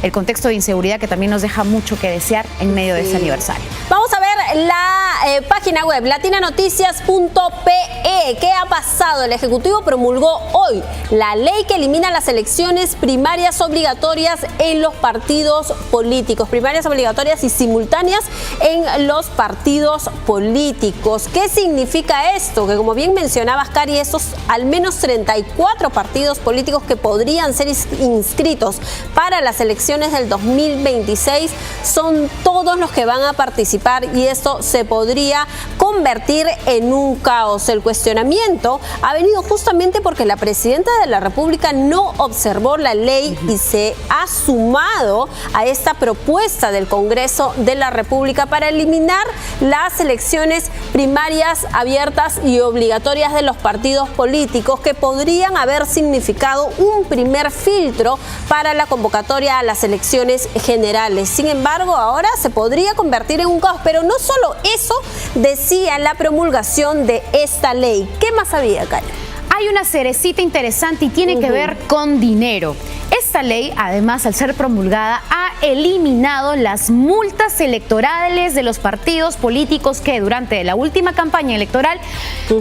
el contexto de inseguridad que también nos deja mucho que desear en medio de ese aniversario. Vamos a ver la página web latinanoticias.pe. ¿Qué ha pasado? El Ejecutivo promulgó hoy la ley que elimina las elecciones primarias obligatorias en los partidos políticos, primarias obligatorias y simultáneas en los partidos políticos. ¿Qué significa esto? Que como bien mencionabas, Cari, estos al menos 34 partidos políticos que podrían ser inscritos para las elecciones del 2026 son todos los que van a participar, y esto se podría convertir en un caos. El cuestionamiento ha venido justamente porque la presidenta de la República no observó la ley y se ha sumado a esta propuesta del Congreso de la República para eliminar las elecciones primarias abiertas y obligatorias de los partidos políticos, que podrían haber significado un primer filtro para la convocatoria a las elecciones generales. Sin embargo, ahora se podría convertir en un caos, pero no solo eso decía la promulgación de esta ley. ¿Qué más había, Cari? Hay una cerecita interesante y tiene que ver con dinero. Esta ley, además, al ser promulgada, ha eliminado las multas electorales de los partidos políticos que durante la última campaña electoral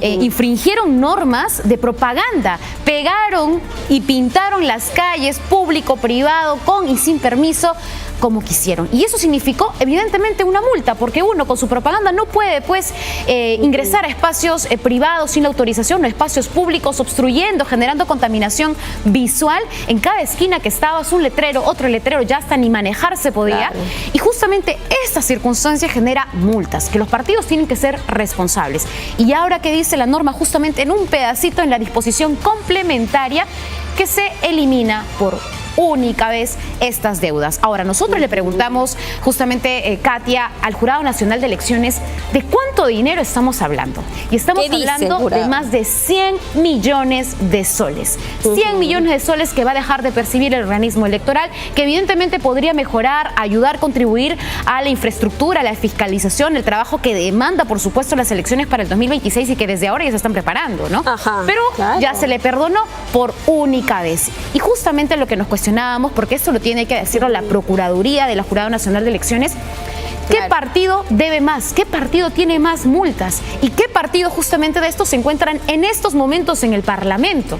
infringieron normas de propaganda, pegaron y pintaron las calles público, privado, con y sin permiso, como quisieron. Y eso significó, evidentemente, una multa, porque uno con su propaganda no puede, pues, ingresar a espacios privados sin autorización o espacios públicos, obstruyendo, generando contaminación visual. En cada esquina que estabas, un letrero, otro letrero, ya hasta ni manejar se podía. Claro. Y justamente esta circunstancia genera multas, que los partidos tienen que ser responsables. Y ahora que dice la norma, justamente en un pedacito en la disposición complementaria, que se elimina por única vez estas deudas. Ahora, nosotros le preguntamos justamente, Katia, al Jurado Nacional de Elecciones, ¿de cuánto dinero estamos hablando? Y estamos hablando de más de 100 millones de soles. 100 millones de soles que va a dejar de percibir el organismo electoral, que evidentemente podría mejorar, ayudar, contribuir a la infraestructura, a la fiscalización, el trabajo que demanda, por supuesto, las elecciones para el 2026 y que desde ahora ya se están preparando, ¿no? Pero ya se le perdonó por única vez. Y justamente lo que nos cuestionábamos, porque esto lo tiene que decirlo la Procuraduría del Jurado Nacional de Elecciones, ¿qué partido debe más? ¿Qué partido tiene más multas? ¿Y qué partido justamente de estos se encuentran en estos momentos en el Parlamento?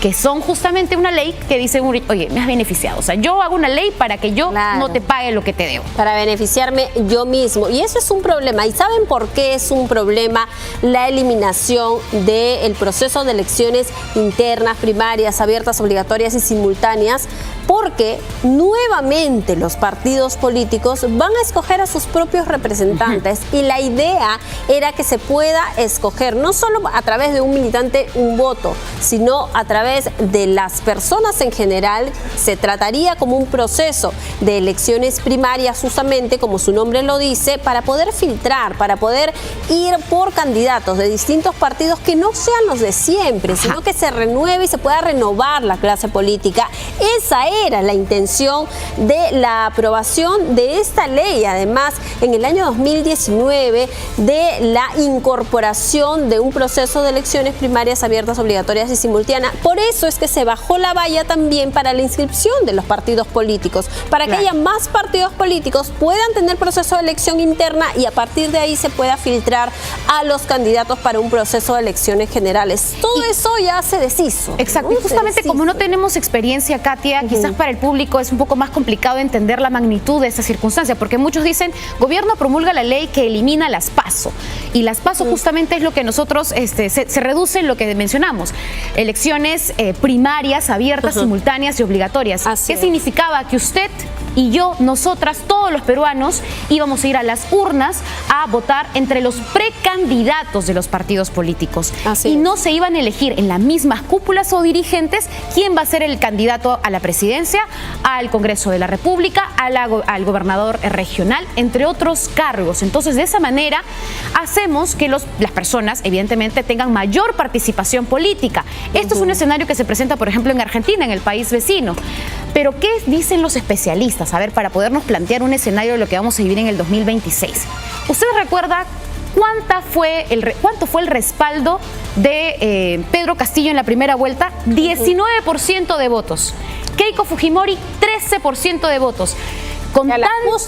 Que son justamente una ley que dice, oye, me has beneficiado. O sea, yo hago una ley para que yo no te pague lo que te debo. Para beneficiarme yo mismo. Y eso es un problema. ¿Y saben por qué es un problema la eliminación del proceso de elecciones internas, primarias, abiertas, obligatorias y simultáneas? Porque nuevamente los partidos políticos van a escoger a sus propios representantes, y la idea era que se pueda escoger no solo a través de un militante un voto, sino a través de las personas en general. Se trataría como un proceso de elecciones primarias, justamente como su nombre lo dice, para poder filtrar, para poder ir por candidatos de distintos partidos que no sean los de siempre, sino que se renueve y se pueda renovar la clase política. Esa era la intención de la aprobación de esta ley, además en el año 2019, de la incorporación de un proceso de elecciones primarias abiertas, obligatorias y simultáneas. Por eso es que se bajó la valla también para la inscripción de los partidos políticos, para que haya más partidos políticos, puedan tener proceso de elección interna y a partir de ahí se pueda filtrar a los candidatos para un proceso de elecciones generales. Todo eso ya se deshizo. Exacto. Y justamente como no tenemos experiencia, Katia, quizás para el público es un poco más complicado entender la magnitud de esta circunstancia, porque muchos dicen, gobierno promulga la ley que elimina las PASO. Y las PASO justamente es lo que nosotros, se reduce en lo que mencionamos, elecciones primarias, abiertas, simultáneas y obligatorias. ¿Qué significaba? Que usted y yo, nosotras, todos los peruanos, íbamos a ir a las urnas a votar entre los precandidatos de los partidos políticos. Y no se iban a elegir en las mismas cúpulas o dirigentes quién va a ser el candidato a la presidencia, al Congreso de la República, al gobernador regional, entre otros cargos. Entonces, de esa manera, hacemos que las personas, evidentemente, tengan mayor participación política. Esto es un escenario que se presenta, por ejemplo, en Argentina, en el país vecino. Pero, ¿qué dicen los especialistas? A ver, para podernos plantear un escenario de lo que vamos a vivir en el 2026. ¿Usted recuerda cuánto fue el respaldo de Pedro Castillo en la primera vuelta? 19% de votos. Keiko Fujimori, 13% de votos. Con tan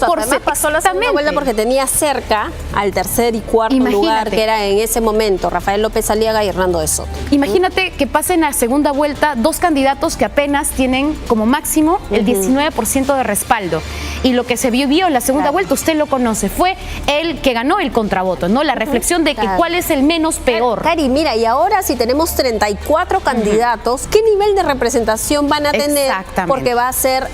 porcentaje pasó la segunda vuelta porque tenía cerca al tercer y cuarto lugar, que era en ese momento Rafael López Aliaga y Hernando de Soto. Imagínate que pasen a segunda vuelta dos candidatos que apenas tienen como máximo el 19% de respaldo. Y lo que se vio en la segunda vuelta, usted lo conoce, fue el que ganó el contravoto, ¿no? La reflexión de que cuál es el menos peor. Cari, mira, y ahora si tenemos 34 candidatos, ¿qué nivel de representación van a tener? Porque va a ser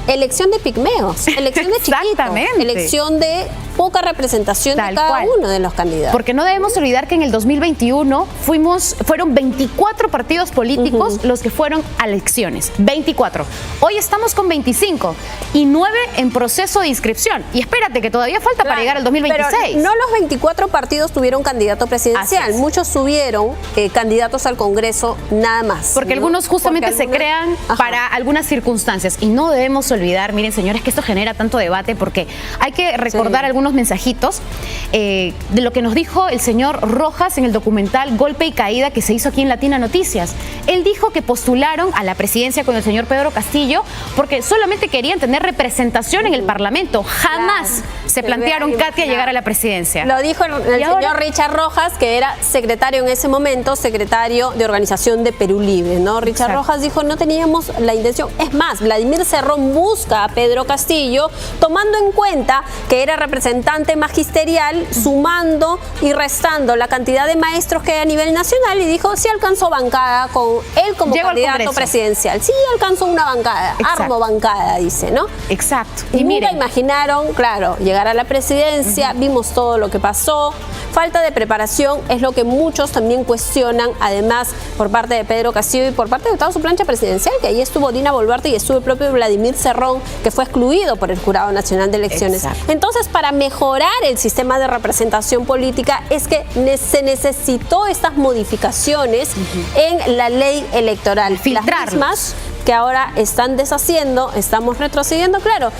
elección de pigmeos, elección de chiquitos, elección de poca representación de cada uno de los candidatos. Porque no debemos olvidar que en el 2021 fueron 24 partidos políticos los que fueron a elecciones, 24. Hoy estamos con 25 y 9 en proceso de inscripción. Y espérate que todavía falta para llegar al 2026. Pero no los 24 partidos tuvieron candidato presidencial, muchos tuvieron candidatos al Congreso nada más. Porque algunos justamente se crean para algunas circunstancias y no debemos olvidar, miren señores, que esto genera tanto debate porque hay que recordar algunos mensajitos de lo que nos dijo el señor Rojas en el documental Golpe y Caída que se hizo aquí en Latina Noticias. Él dijo que postularon a la presidencia con el señor Pedro Castillo porque solamente querían tener representación en el Parlamento. Jamás se plantearon, Katia, llegar a la presidencia. Lo dijo el señor Richard Rojas, que era secretario en ese momento, secretario de organización de Perú Libre, ¿no? Richard Rojas dijo, no teníamos la intención. Es más, Vladimir Cerrón busca a Pedro Castillo tomando en cuenta que era representante magisterial, sumando y restando la cantidad de maestros que hay a nivel nacional, y dijo, sí alcanzó bancada con él como candidato presidencial. Sí alcanzó una bancada, armo bancada, dice, ¿no? Exacto. Y nunca imaginaron, claro, llegar a la presidencia, vimos todo lo que pasó. Falta de preparación es lo que muchos también cuestionan, además por parte de Pedro Castillo y por parte de toda su plancha presidencial, que ahí estuvo Dina Boluarte y estuvo el propio Vladimir Cerrón, que fue excluido por el Jurado Nacional de Elecciones. Entonces, para mejorar el sistema de representación política es que se necesitó estas modificaciones en la ley electoral. Las mismas que ahora están deshaciendo, estamos retrocediendo, claro.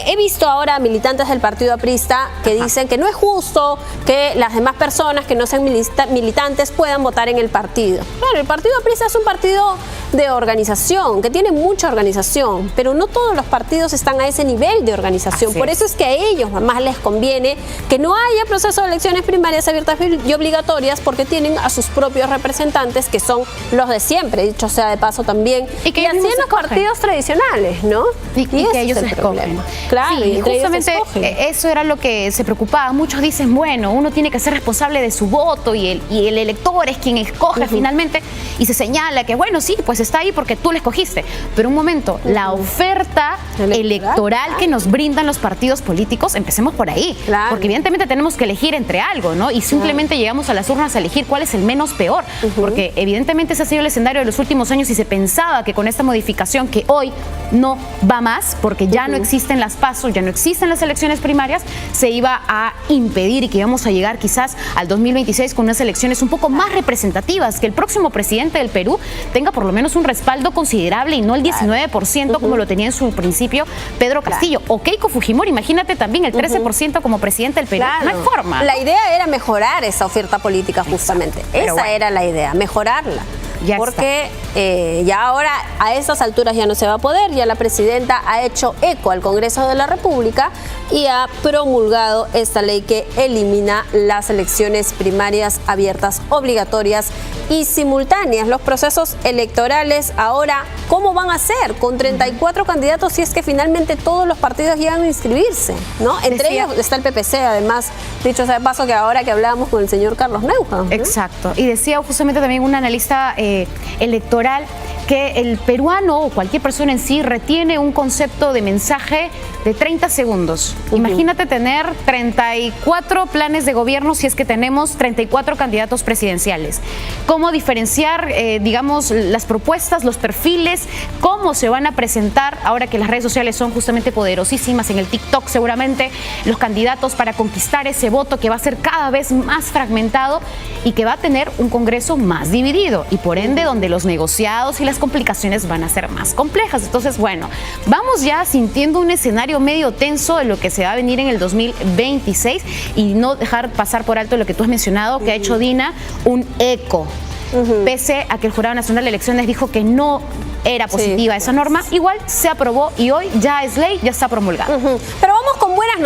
He visto ahora militantes del partido aprista que dicen que no es justo que las demás personas que no sean militantes puedan votar en el partido. Claro, el partido aprista es un partido de organización, que tiene mucha organización, pero no todos los partidos están a ese nivel de organización. Por eso es que a ellos más les conviene que no haya proceso de elecciones primarias abiertas y obligatorias, porque tienen a sus propios representantes, que son los de siempre, dicho sea de paso también, y así en los partidos tradicionales, ¿no? Y que ellos escogen. Claro, y justamente eso era lo que se preocupaba. Muchos dicen, bueno, uno tiene que ser responsable de su voto y el elector es quien escoge finalmente, y se señala que, bueno, sí, pues está ahí porque tú lo escogiste. Pero un momento, la oferta electoral que nos brindan los partidos políticos, empecemos por ahí. Porque evidentemente tenemos que elegir entre algo, ¿no? Y simplemente llegamos a las urnas a elegir cuál es el menos peor. Porque evidentemente ese ha sido el escenario de los últimos años y se pensaba que con esta modificación, que hoy no va más, porque ya no existen las PASO, ya no existen las elecciones primarias, se iba a impedir y que íbamos a llegar quizás al 2026 con unas elecciones un poco más representativas, que el próximo presidente del Perú tenga por lo menos un respaldo considerable y no el 19% como lo tenía en su principio Pedro Castillo. O Keiko Fujimori, imagínate también el 13% como presidente del Perú. No hay forma. La idea era mejorar esa oferta política justamente. Esa era la idea, mejorarla. Porque ya ahora a esas alturas ya no se va a poder, ya la presidenta ha hecho eco al Congreso de la República y ha promulgado esta ley que elimina las elecciones primarias abiertas, obligatorias y simultáneas. Los procesos electorales ahora, ¿cómo van a ser? Con 34 candidatos, si es que finalmente todos los partidos llegan a inscribirse, ¿no? Entre ellos está el PPC, además, dicho sea de paso, que ahora que hablábamos con el señor Carlos Neuhaus, ¿no? Exacto. Y decía justamente también un analista electoral que el peruano o cualquier persona en sí retiene un concepto de mensaje de 30 segundos. Imagínate tener 34 planes de gobierno si es que tenemos 34 candidatos presidenciales. ¿Cómo diferenciar, digamos, las propuestas, los perfiles, cómo se van a presentar ahora que las redes sociales son justamente poderosísimas, en el TikTok seguramente, los candidatos para conquistar ese voto que va a ser cada vez más fragmentado y que va a tener un Congreso más dividido y por ende donde los negociados y las complicaciones van a ser más complejas? Entonces, bueno, vamos ya sintiendo un escenario medio tenso de lo que se va a venir en el 2026 y no dejar pasar por alto lo que tú has mencionado, que ha hecho Dina, un eco. pese a que el Jurado Nacional de Elecciones dijo que no era positiva esa norma, igual se aprobó y hoy ya es ley, ya está promulgada. Pero vamos con buenas noticias.